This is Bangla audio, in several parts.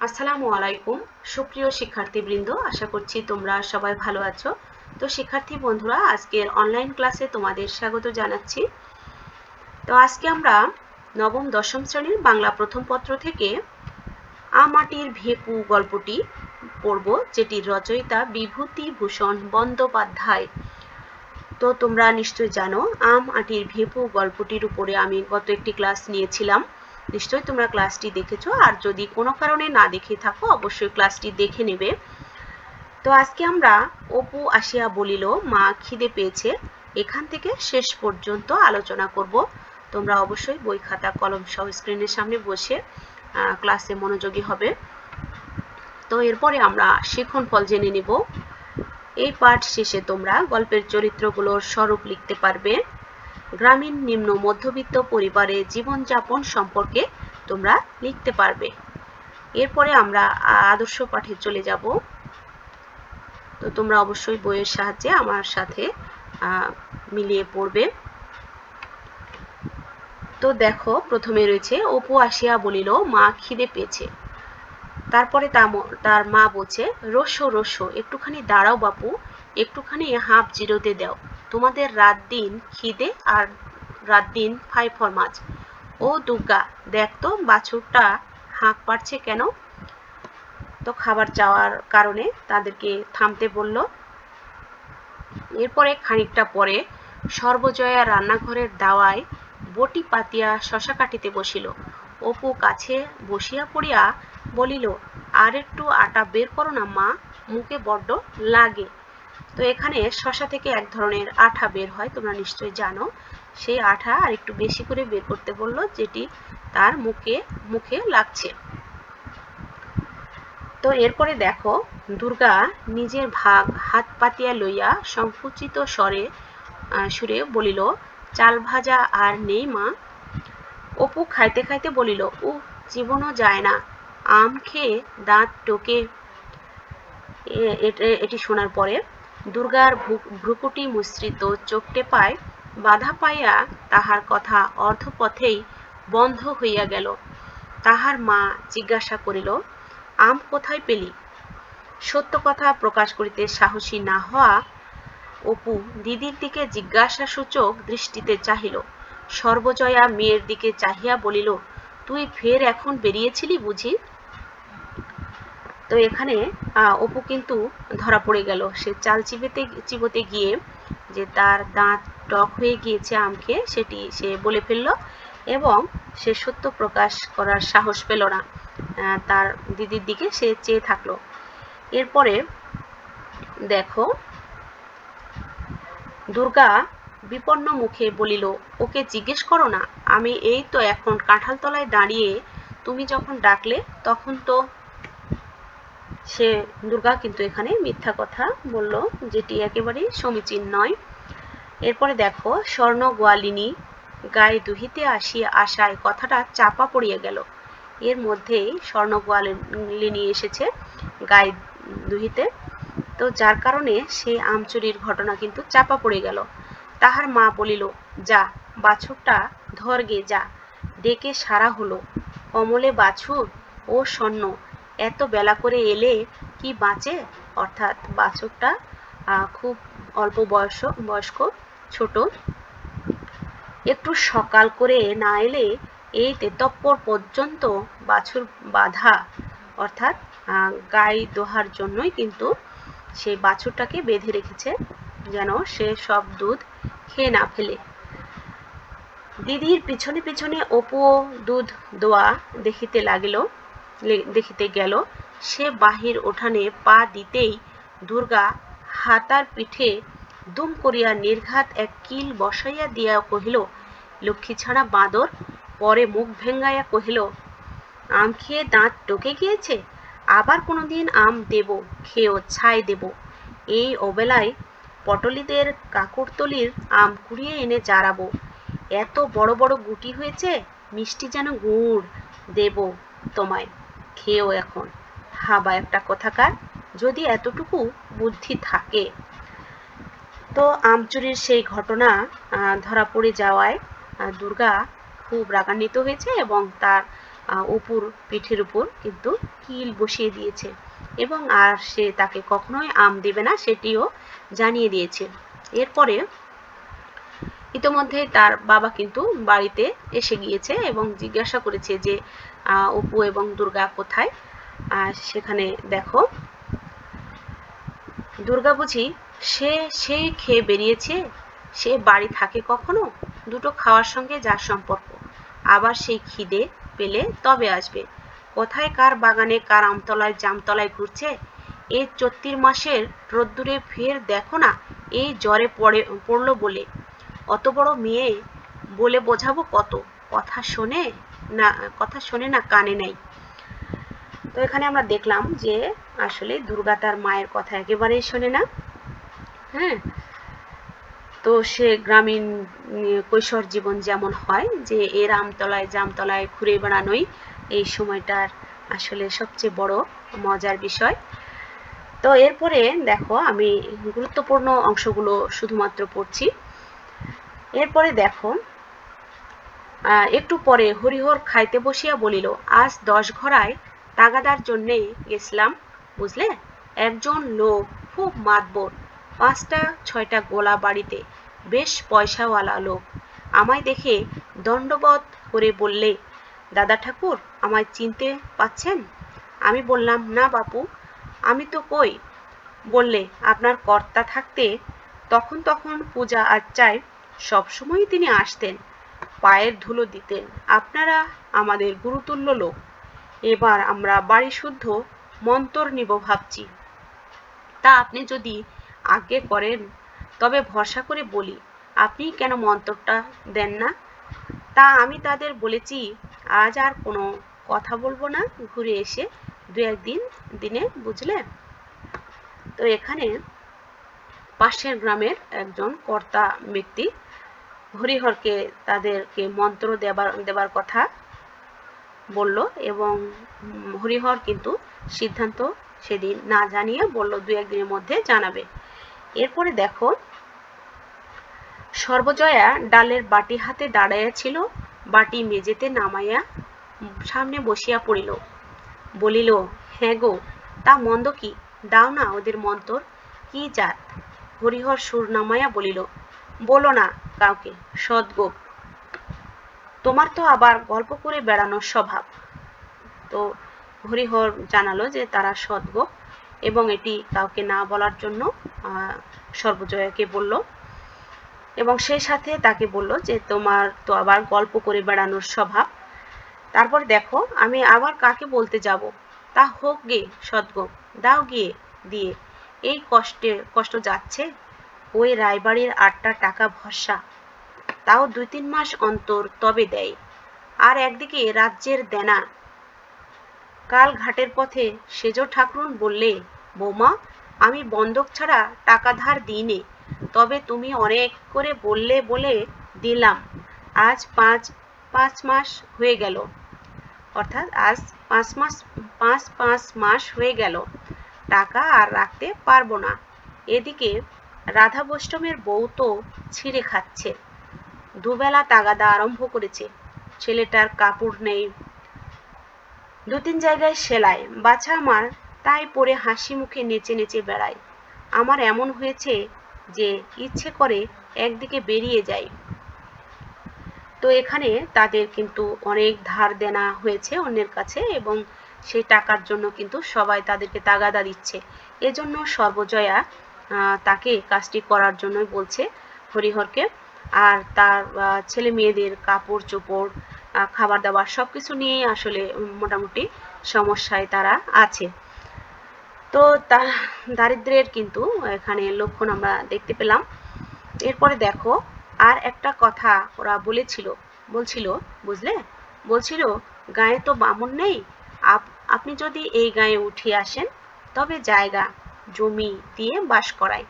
আসসালামু আলাইকুম সুপ্রিয় শিক্ষার্থীবৃন্দ, আশা করছি তোমরা সবাই ভালো আছো। তো শিক্ষার্থী বন্ধুরা, আজকের অনলাইন ক্লাসে তোমাদের স্বাগত জানাচ্ছি। তো আজকে আমরা নবম দশম শ্রেণীর বাংলা প্রথম পত্র থেকে আমাটির ভেপু গল্পটি পড়ব, যেটির রচয়িতা বিভূতিভূষণ বন্দ্যোপাধ্যায়। তো তোমরা নিশ্চয়ই জানো, আটির ভেপু গল্পটির উপরে আমি গত একটি ক্লাস নিয়েছিলাম। নিশ্চয়ই তোমরা ক্লাসটি দেখেছো, আর যদি কোনো কারণে না দেখে থাকো অবশ্যই ক্লাসটি দেখে নেবে। তো আজকে আমরা অপু আসিয়া বলিল মা খিদে পেয়েছে, এখান থেকে শেষ পর্যন্ত আলোচনা করব। তোমরা অবশ্যই বই খাতা কলম সহ স্ক্রিনের সামনে বসে ক্লাসে মনোযোগী হবে। তো এরপরে আমরা শিখন ফল জেনে নেব। এই পাঠ শেষে তোমরা গল্পের চরিত্রগুলোর স্বরূপ লিখতে পারবে। গ্রামীণ নিম্ন মধ্যবিত্ত পরিবারে জীবনযাপন সম্পর্কে তোমরা লিখতে পারবে। এরপরে আমরা আদর্শ পাঠে চলে যাব। তো তোমরা অবশ্যই বইয়ের সাহায্যে আমার সাথে মিলিয়ে পড়বে। তো দেখো, প্রথমে রয়েছে অপু আসিয়া বলিল মা খিদে পেয়েছে। তারপরে তার মা বলছে, রসো রসো, একটুখানি দাঁড়াও বাপু, একটুখানি হাঁপ জিরোতে দাও, তোমাদের রাত দিন খিদে আর রাত দিন ফাই ফরমাজ। ও দুর্গা, দেখ তো বাছুরটা হাঁক পারছে কেন। তো খাবার চাওয়ার কারণে তাদেরকে থামতে বলল। এরপরে খানিকটা পরে সর্বজয়া রান্নাঘরের দাওয়ায় বটি পাতিয়া শশা কাটিতে বসিল। অপু কাছে বসিয়া পড়িয়া বলিল, আর একটু আটা বের করো না মা, মুখে বড্ড লাগে। তো এখানে শশা থেকে এক ধরনের আঠা বের হয়, তোমরা নিশ্চয়ই জানো। সেই আঠা আর একটু বেশি করে বের করতে বলল, যেটি তার মুখে লাগছে। তো এরপরে দেখো, দুর্গা নিজের ভাগ হাত পাতিয়া লইয়া সংকুচিত সুরে বলিল, চাল ভাজা আর নেই মা। অপু খাইতে খাইতে বলিল, জীবনও যায় না, আম খেয়ে দাঁত টোকে। এটি শোনার পরে দুর্গার ভ্রুকুটি মুচরিত চোখ টেপায় বাধা পাইয়া তাহার কথা অর্ধপথেই বন্ধ হইয়া গেল। তাহার মা জিজ্ঞাসা করিল, আম কোথায় পেলি? সত্য কথা প্রকাশ করিতে সাহসী না হওয়া অপু দিদির দিকে জিজ্ঞাসাসূচক দৃষ্টিতে চাহিল। সর্বজয়া মেয়ের দিকে চাহিয়া বলিল, তুই ফের এখন বেরিয়েছিলি বুঝি? তো এখানে অপু কিন্তু ধরা পড়ে গেল। সে চাল চিবোতে গিয়ে যে তার দাঁত টক হয়ে গিয়েছে আম খেয়ে, সেটি সে বলে ফেলল এবং সে সত্য প্রকাশ করার সাহস পেল না। তার দিদির দিকে সে চেয়ে থাকলো। এরপরে দেখো, দুর্গা বিপন্ন মুখে বলিল, ওকে জিজ্ঞেস করো না, আমি এই তো এখন কাঁঠাল তলায় দাঁড়িয়ে, তুমি যখন ডাকলে তখন তো। সে দুর্গা কিন্তু এখানে মিথ্যা কথা বলল, যেটি একেবারেই সমীচীন নয়। এরপরে দেখো, স্বর্ণ গোয়ালিনী গায়ে দুহিতে আসায় কথাটা চাপা পড়িয়া গেল। এর মধ্যেই স্বর্ণ গোয়ালিনী এসেছে গায়ে দুহিতে, তো যার কারণে সেই আম চুরির ঘটনা কিন্তু চাপা পড়ে গেল। তাহার মা বলিল, যা বাছুরটা ধর গে যা, ডেকে সারা হলো। কমলে বাছুর ও স্বর্ণ, এত বেলা করে এলে কি বাঁচে? অর্থাৎ বাছুরটা খুব অল্প বয়স্ক ছোট, একটু সকাল করে না এলে এই তেতপ্পর পর্যন্ত বাছুর বাঁধা, অর্থাৎ গাই দোহার জন্যই কিন্তু সেই বাছুরটাকে বেঁধে রেখেছে, যেন সে সব দুধ খেয়ে না ফেলে। দিদির পিছনে পিছনে অপুও দুধ দোয়া দেখিতে গেল। সে বাহির উঠানে পা দিতেই দুর্গা হাতার পিঠে দুম করিয়া নির্ঘাত এক কিল বসাইয়া দিয়া কহিল, লক্ষ্মী ছাড়া বাঁদর। পরে মুখ ভেঙ্গাইয়া কহিল, আম খেয়ে দাঁত টকে গিয়েছে, আবার কোনোদিন আম দেব, খেয়েও ছাই দেব। এই অবেলায় পটলিদের কাকুরতলির আম কুড়িয়ে এনে জারাবো, এত বড় বড় গুটি হয়েছে, মিষ্টি যেন গুড়, দেব তোমায়, খেয়েও এখন। হাবা একটা কথাকার, যদি এতটুকু বুদ্ধি থাকে। তো আম চুরির সেই ঘটনা ধরা পড়ে যাওয়ায় দুর্গা খুব রাগান্বিত হয়েছে এবং তার অপুর পিঠের উপর কিন্তু কিল বসিয়ে দিয়েছে এবং আর সে তাকে কখনোই আম দেবে না সেটিও জানিয়ে দিয়েছে। এরপরে ইতোমধ্যে তার বাবা কিন্তু বাড়িতে এসে গিয়েছে এবং জিজ্ঞাসা করেছে যে অপু এবং দুর্গা কোথায়। সেখানে দেখো দুর্গা বুঝি সেই খেয়ে বেরিয়েছে, সে বাড়ি থাকে কখনো? দুটো খাওয়ার সঙ্গে যার সম্পর্ক, আবার সেই খিদে পেলে তবে আসবে। কোথায় কার বাগানে কার আমতলায় জামতলায় ঘুরছে। এই চৈত্র মাসের রোদ্দুরে ফের দেখো না এই জ্বরে পড়লো বলে। অত বড় মেয়ে বলে বোঝাবো কত, কথা শোনে না কানে নেই। তো এখানে আমরা দেখলাম যে আসলে দুর্গা তার মায়ের কথা একেবারেই শোনে না। হ্যাঁ, তো সে গ্রামীণ কৈশোর জীবন যেমন হয় যে এর আমতলায় জামতলায় ঘুরে বেড়ানোই এই সময়টার আসলে সবচেয়ে বড় মজার বিষয়। তো এরপরে দেখো আমি গুরুত্বপূর্ণ অংশগুলো শুধুমাত্র পড়ছি। এরপরে দেখো একটু পরে হরিহর খাইতে বসিয়া বলিল, আজ 10 ঘরায় তাগাদার জন্যে গেছিলাম বুঝলে। একজন লোক খুব মাতবর, 5টা-6টা গোলা বাড়িতে, বেশ পয়সাওয়ালা লোক। আমায় দেখে দণ্ডবত করে বললে, দাদা ঠাকুর আমায় চিনতে পাচ্ছেন? আমি বললাম, না বাপু, আমি তো কই। বললে, আপনার কর্তা থাকতে তখন পূজা আর্চায় সবসময় তিনি আসতেন, পায়ের ধুলো দিতেন। আপনারা আমাদের গুরুতুল্য লোক, এবার আমরা বাড়ি শুদ্ধ মন্তর নিব ভাবছি। তা আপনি যদি আজ্ঞে করেন তবে ভরসা করে বলি, আপনি কেন মন্তরটা দেন না? তা আমি তাদের বলেছি আজ আর কোনো কথা বলবো না, ঘুরে এসে 2-1 দিনে বুঝলে। তো এখানে পাশের গ্রামের একজন কর্তা ব্যক্তি হরিহরকে তাদেরকে মন্ত্র দেবার কথা বলল এবং হরিহর কিন্তু সিদ্ধান্ত সেদিন না জানিয়ে বলল 2-1 দিনের মধ্যে জানাবে। এরপরে দেখো সর্বজয়া ডালের বাটি হাতে দাঁড়াইয়া ছিল, বাটি মেজেতে নামাইয়া সামনে বসিয়া পড়িল। বলিল, হ্যাঁ গো, তা মন্দ কি, দাও না ওদের মন্তর। কি জাত? হরিহর সুর নামাইয়া বলিল, বলো না কাউকে, সদ্গোপ। তোমার তো আবার গল্প করে বেড়ানোর স্বভাব। তো হরিহর জানালো যে তারা সদ্গোপ এবং এটি কাউকে না বলার জন্য সর্বজয়াকে বলল এবং সেই সাথে তাকে বলল যে তোমার তো আবার গল্প করে বেড়ানোর স্বভাব। তারপর দেখো আমি আবার কাকে বলতে যাব, তা হোক গে সদ্গোপ, দাও গিয়ে দিয়ে। এই কষ্ট যাচ্ছে, ওই রায়বাড়ির 8টা টাকা ভরসা, তাও 2-3 মাস অন্তর তবে দেয়। আর একদিকে রাজ্যের দেনা। কাল ঘাটের পথে সেজ ঠাকরুন বললে, বৌমা আমি বন্ধক ছাড়া টাকা ধার দিইনে, তবে তুমি অনেক করে বললে বলে দিলাম। আজ 5 মাস হয়ে গেল, অর্থাৎ আজ 5 মাস হয়ে গেল, টাকা আর রাখতে পারবো না। এদিকে রাধাবৈষ্ণবের বউ তো ছিঁড়ে খাচ্ছে, দুবেলা তাগাদা আরম্ভ করেছে। ছেলেটার কাপড় নেই, 2-3 জায়গায় সেলাই, বাছা আমার তাই পরে হাসি মুখে নেচে নেচে বেড়ায়। আমার এমন হয়েছে যে ইচ্ছে করে একদিকে বেরিয়ে যাই। তো এখানে তাদের কিন্তু অনেক ধার দেনা হয়েছে অন্যের কাছে এবং সেই টাকার জন্য কিন্তু সবাই তাদেরকে তাগাদা দিচ্ছে। এজন্য সর্বজয়া তাকে কাজটি করার জন্যই বলছে হরিহরকে। আর তার ছেলে মেয়েদের কাপড় চোপড়, খাবার দাবার সবকিছু নিয়ে আসলে মোটামুটি সমস্যায় তারা আছে। তো দারিদ্র্যের কিন্তু এখানে লক্ষণ আমরা দেখতে পেলাম। এরপরে দেখো আর একটা কথা ওরা বলছিল বুঝলে, বলছিল গায়ে তো বামুন নেই, আপনি যদি এই গায়ে উঠে আসেন তবে জায়গা জমি দিয়ে বাস করাই।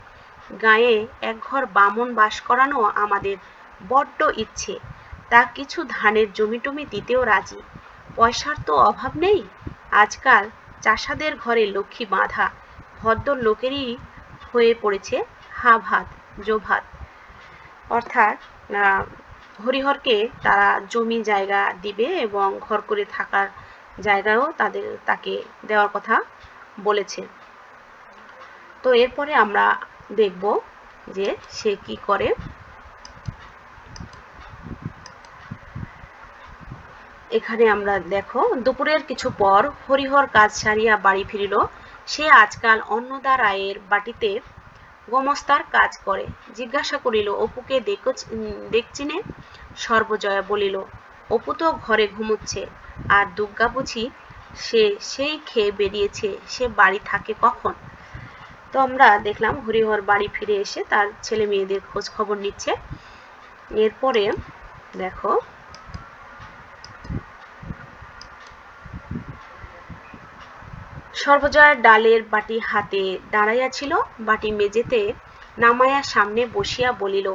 গায়ে এক ঘর বামুন বাস করানো আমাদের বড্ড ইচ্ছে, তা কিছু ধানের জমি টমি দিতেও রাজি। পয়সার তো অভাব নেই, আজকাল চাষাদের ঘরে লক্ষ্মী বাঁধা, ভদ্র লোকেরই হয়ে পড়েছে হা ভাত জো ভাত। অর্থাৎ হরিহরকে তারা জমি জায়গা দিবে এবং ঘর করে থাকার জায়গাও তাকে দেওয়ার কথা বলেছে। তো এরপরে আমরা দেখব যে সে কি করে। এখানে আমরা দেখো, দুপুরের কিছু পর হরিহর কাজ সারিয়া বাড়ি ফিরিল। সে আজকাল অন্নদা রায়ের বাটিতে গোমস্তার কাজ করে। জিজ্ঞাসা করিল, অপুকে দেখছিনে? সর্বজয়া বলিল, অপু তো ঘরে ঘুমুচ্ছে, আর দুর্গা বুঝি সেই খেয়ে বেরিয়েছে, সে বাড়ি থাকে কখন? তো আমরা দেখলাম হরিহর বাড়ি ফিরে এসে তার ছেলে মেয়েদের খোঁজ খবর নিচ্ছে। এরপরে দেখো, সর্বজয়ার ডালের বাটি হাতে দাঁড়াইয়া ছিল, বাটি মেজেতে নামাইয়া সামনে বসিয়া বলিল,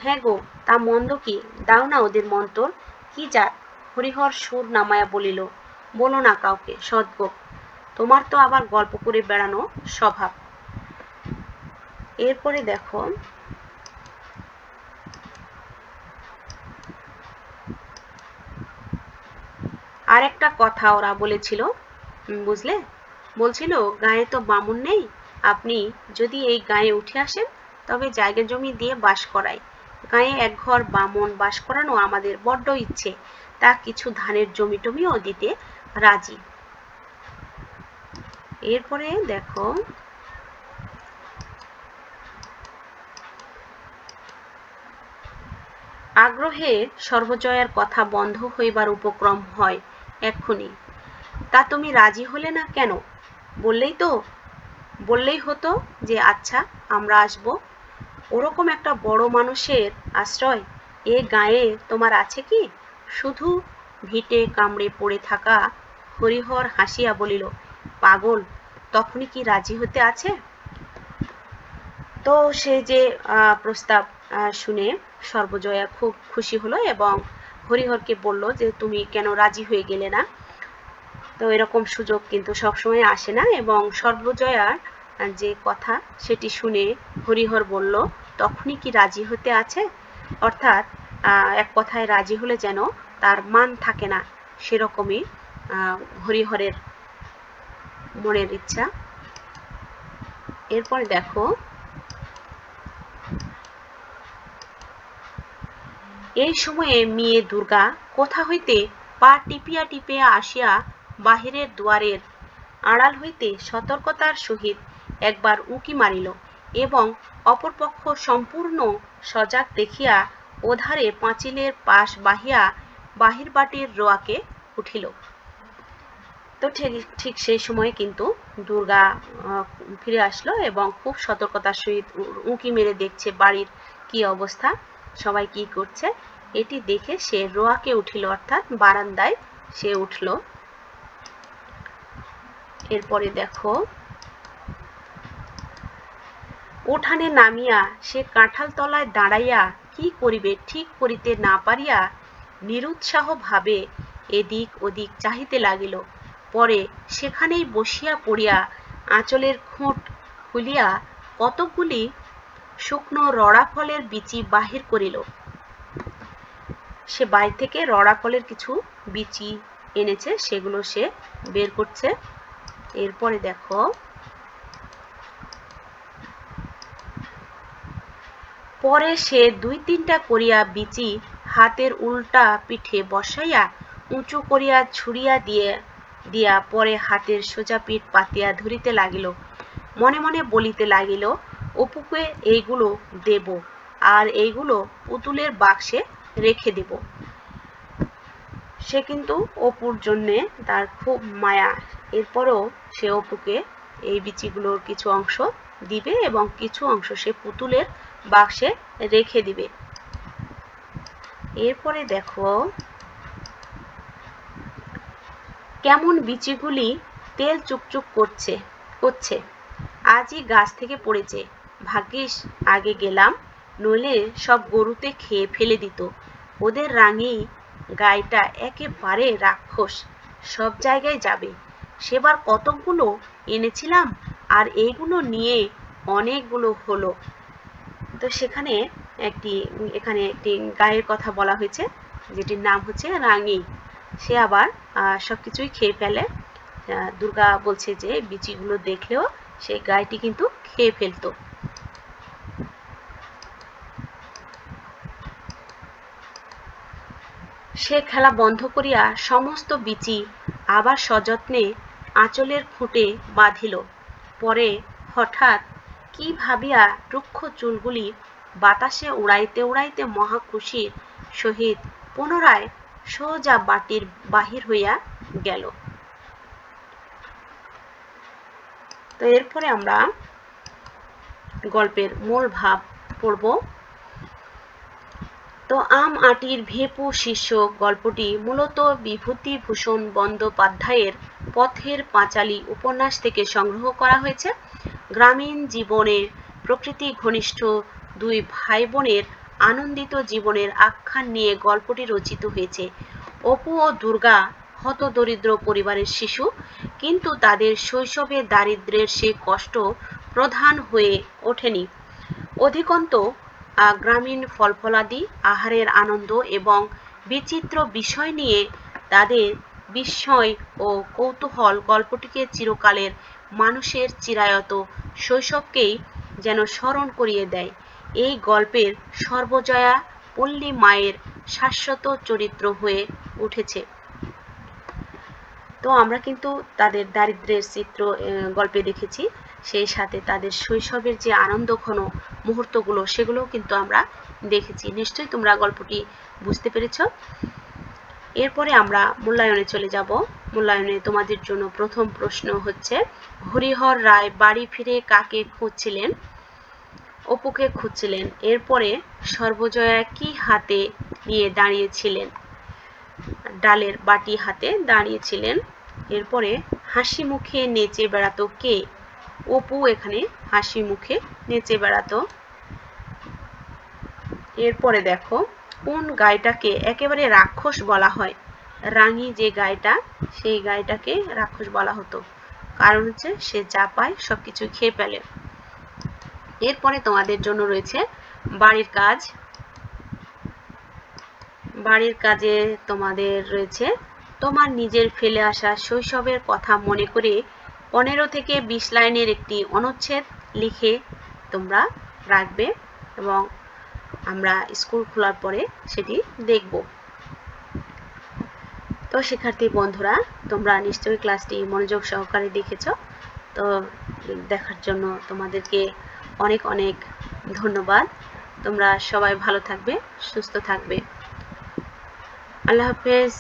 হ্যাঁ গো, তা মন্দ কি? দাও না ওদের মন্তর। কি জাত? হরিহর সুর নামায়া বলিল, বলো না কাউকে, সদ্গো, তোমার তো আবার গল্প করে বেড়ানো স্বভাব। এরপরে দেখো, আর একটা কথা ওরা বলেছিল, বুঝলে? বলছিল, গায়ে তো বামুন নেই, আপনি যদি এই গায়ে উঠে আসেন তবে জায়গা জমি দিয়ে বাস করাই। গায়ে এক ঘর বামুন বাস করানো আমাদের বড্ড ইচ্ছে, তা কিছু ধানের জমি টমিও দিতে রাজি। এরপরে দেখো, আগ্রহে সর্বজয়ার কথা বন্ধ হইবার উপক্রম হয় এক্ষুনি। তা তুমি রাজি হলে না কেন? বললেই হতো যে আচ্ছা, আমরা আসব। ওরকম একটা বড় মানুষের আশ্রয় এ গায়ে তোমার আছে কি? শুধু ভিটে কামড়ে পড়ে থাকা হরিহর হাসিয়া বলিল, পাগল, তখনই কি রাজি হতে আছে? তো সে যে প্রস্তাব শুনে সর্বজয়া খুব খুশি হলো এবং হরিহরকে বলল যে তুমি কেন রাজি হয়ে গেলে না? তো এরকম সুযোগ কিন্তু সবসময় আসে না, এবং সর্বজয়ার যে কথা সেটি শুনে হরিহর বলল, তখনই কি রাজি হতে আছে? অর্থাৎ এক কথায় রাজি হলে যেন তার মান থাকে না, সেরকমই হরিহরের মনের ইচ্ছা। এরপর দেখো, এই সময়ে মেয়ে দুর্গা কোথা হইতে পা টিপিয়া টিপিয়া আসিয়া বাহিরের দুয়ারের আড়াল হইতে সতর্কতার সহিত একবার উঁকি মারিল এবং অপর পক্ষ সম্পূর্ণ সজাগ দেখিয়া ওধারে পাঁচিলের পাশ বাহিয়া বাহির বাটির রোয়াকে উঠিল। তো ঠিক সেই সময় কিন্তু দুর্গা ফিরে আসলো এবং খুব সতর্কতার সহিত উঁকি মেরে দেখছে বাড়ির কি অবস্থা, সবাই কি করছে। এটি দেখে সে রোয়াকে উঠিল, অর্থাৎ বারান্দায় সে উঠল। এরপরে দেখো, উঠানে নামিয়া সে কাঁঠাল তলায় দাঁড়াইয়া কি করিবে ঠিক করিতে না পারিয়া নিরুৎসাহ ভাবে এদিক ওদিক চাহিতে লাগিল। পরে সেখানেই বসিয়া পড়িয়া আঁচলের খুঁট খুলিয়া কতকগুলি শুকনো রড়া ফলের বিচি বাহির করিল। সে বাইরে থেকে রড়া ফলের কিছু বিচি এনেছে, সেগুলো সে বের করছে। এরপরে দেখো, পরে সে দুই তিনটা করিয়া বিচি হাতের উল্টা পিঠে বসাইয়া উঁচু করিয়া ছুড়িয়া দিয়া পরে হাতের সোজা পিঠ পাতিয়া ধরিতে লাগিল। মনে মনে বলিতে লাগিল, অপুকে এইগুলো দেব, আর এইগুলো পুতুলের বাক্সে রেখে দেব। সে কিন্তু অপুর জন্যে তার খুব মায়া। এরপরও সে অপুকে এই বিচিগুলোর কিছু অংশ দিবে এবং কিছু অংশ সে পুতুলের বাক্সে রেখে দিবে। এরপরে দেখো, কেমন বিচিগুলি তেল চুকচুক করছে, আজই গাছ থেকে পড়েছে। ভাগ্যিস আগে গেলাম, নইলে সব গরুতে খেয়ে ফেলে দিত। ওদের রাঙি গাইটা একেবারে রাক্ষস, সব জায়গায় যাবে। সেবার কতকগুলো এনেছিলাম, আর এইগুলো নিয়ে অনেকগুলো হলো। তো সেখানে এখানে একটি গায়ের কথা বলা হয়েছে, যেটির নাম হচ্ছে রাঙি। সে আবার সবকিছুই খেয়ে ফেলে। দুর্গা বলছে যে বিচিগুলো দেখলেও সেই গাইটি কিন্তু খেয়ে ফেলতো। সে খেলা বন্ধ করিয়া সমস্ত বিচি আবার সযত্নে আঁচলের খুঁটে বাঁধিল। পরে হঠাৎ কি ভাবিয়া রুক্ষ চুলগুলি বাতাসে উড়াইতে উড়াইতে মহা খুশির সহিত পুনরায় সোজা বাটির বাহির হইয়া গেল। তো এরপরে আমরা গল্পের মূল ভাব পড়ব। তো আম আটির ভেপু শীর্ষক গল্পটি মূলত বিভূতিভূষণ বন্দ্যোপাধ্যায়ের পথের পাঁচালী উপন্যাস থেকে সংগ্রহ করা হয়েছে। গ্রামীণ জীবনের প্রকৃতি ঘনিষ্ঠ দুই ভাই বোনের আনন্দিত জীবনের আখ্যান নিয়ে গল্পটি রচিত হয়েছে। অপু ও দুর্গা হতদরিদ্র পরিবারের শিশু, কিন্তু তাদের শৈশবে দারিদ্র্যের সে কষ্ট প্রধান হয়ে ওঠেনি। অধিকন্তু গ্রামীণ ফলফলাদি, আহারের আনন্দ এবং বিচিত্র বিষয় নিয়ে তাদের বিস্ময় ও কৌতূহল গল্পটিকে চিরকালের মানুষের চিরায়ত শৈশবকেই যেন স্মরণ করিয়ে দেয়। এই গল্পের সর্বজয়া পল্লী মায়ের শাশ্বত চরিত্র হয়ে উঠেছে। তো আমরা কিন্তু তাদের দারিদ্র্যের চিত্র গল্পে দেখেছি, সেই সাথে তাদের শৈশবের যে আনন্দঘন মুহূর্তগুলো সেগুলোও কিন্তু আমরা দেখেছি। নিশ্চয়ই তোমরা গল্পটি বুঝতে পেরেছ। এরপরে আমরা মূল্যায়নে চলে যাব। মূল্যায়নে তোমাদের জন্য প্রথম প্রশ্ন হচ্ছে, হরিহর রায় বাড়ি ফিরে কাকে খুঁজছিলেন? অপুকে খুঁজছিলেন। এরপরে সর্বজয়া কি হাতে নিয়ে দাঁড়িয়েছিলেন? ডালের বাটি হাতে দাঁড়িয়েছিলেন। এরপরে হাসি মুখে নেচে বেড়াতো কে? অপু এখানে হাসি মুখে নেচে বেড়াতো। এরপরে দেখো, কোন গাইটাকে একেবারে রাক্ষস বলা হয়? রাঙি যে গাইটা, সেই গাইটাকে রাক্ষস বলা হতো, কারণ হচ্ছে সে যা পায় সবকিছু খেয়ে ফেলে। এরপরে তোমাদের জন্য রয়েছে বাড়ির কাজ। বাড়ির কাজে তোমাদের রয়েছে, তোমার নিজের ফেলে আসা শৈশবের কথা মনে করে 15 থেকে 20 লাইনের একটি অনুচ্ছেদ লিখে তোমরা রাখবে এবং আমরা স্কুল খোলার পরে সেটি দেখব। তো শিক্ষার্থী বন্ধুরা, তোমরা নিশ্চয়ই ক্লাসটি মনোযোগ সহকারে দেখেছ। তো দেখার জন্য তোমাদেরকে অনেক অনেক ধন্যবাদ। তোমরা সবাই ভালো থাকবে, সুস্থ থাকবে। আল্লাহ হাফেজ।